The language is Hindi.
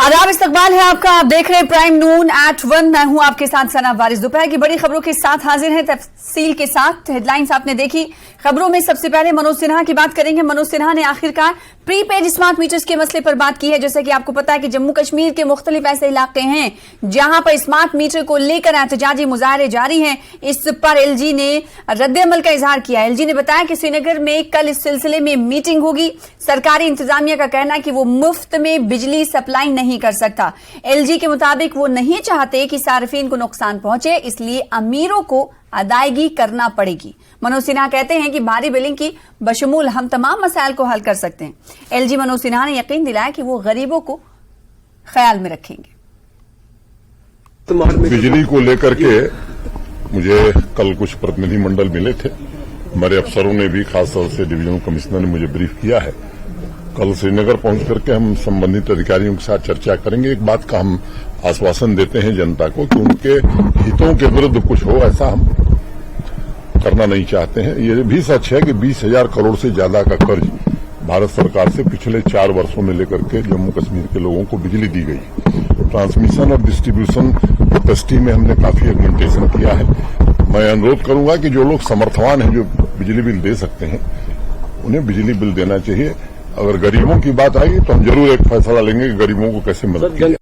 आदाब, इस्तकबाल है आपका। आप देख रहे हैं प्राइम नून एट 1। मैं हूं आपके साथ सना वारिस। दोपहर की बड़ी खबरों के साथ हाजिर हैं तफसील के साथ। हेडलाइंस आपने देखी। खबरों में सबसे पहले मनोज सिन्हा की बात करेंगे। मनोज सिन्हा ने आखिरकार प्रीपेड स्मार्ट मीटर्स के मसले पर बात की है। जैसे कि आपको पता है कि जम्मू कश्मीर के मुख्तलिफ ऐसे इलाके हैं जहां पर स्मार्ट मीटर को लेकर एहतजाजी मुजाहरे जारी हैं। इस पर एलजी ने रद्द-ए-अमल का इजहार किया। एलजी ने बताया कि श्रीनगर में कल इस सिलसिले में मीटिंग होगी। सरकारी इंतजामिया का कहना है कि वो मुफ्त में बिजली सप्लाई नहीं कर सकता। एलजी के मुताबिक वो नहीं चाहते कि सार्फिन को नुकसान पहुंचे, इसलिए अमीरों को अदायगी करना पड़ेगी। मनोज सिन्हा कहते हैं कि भारी बिलिंग की बशमूल हम तमाम मसाइल को हल कर सकते हैं। एलजी मनोज सिन्हा ने यकीन दिलाया कि वो गरीबों को ख्याल में रखेंगे। बिजली को लेकर के मुझे कल कुछ प्रतिनिधि मंडल मिले थे। हमारे अफसरों ने भी, खासतौर से डिवीजनल कमिश्नर ने मुझे ब्रीफ किया है। कल श्रीनगर पहुंच करके हम संबंधित अधिकारियों के साथ चर्चा करेंगे। एक बात का हम आश्वासन देते हैं जनता को कि उनके हितों के विरुद्ध कुछ हो ऐसा हम करना नहीं चाहते हैं। ये भी सच है कि 20,000 करोड़ से ज्यादा का कर्ज भारत सरकार से पिछले 4 वर्षों में लेकर के जम्मू कश्मीर के लोगों को बिजली दी गई। ट्रांसमिशन और डिस्ट्रीब्यूशन कैपेसिटी में हमने काफी एगमेंटेशन किया है। मैं अनुरोध करूंगा कि जो लोग समर्थवान हैं, जो बिजली बिल दे सकते हैं, उन्हें बिजली बिल देना चाहिए। अगर गरीबों की बात आएगी तो हम जरूर एक फैसला लेंगे कि गरीबों को कैसे मदद की जाए।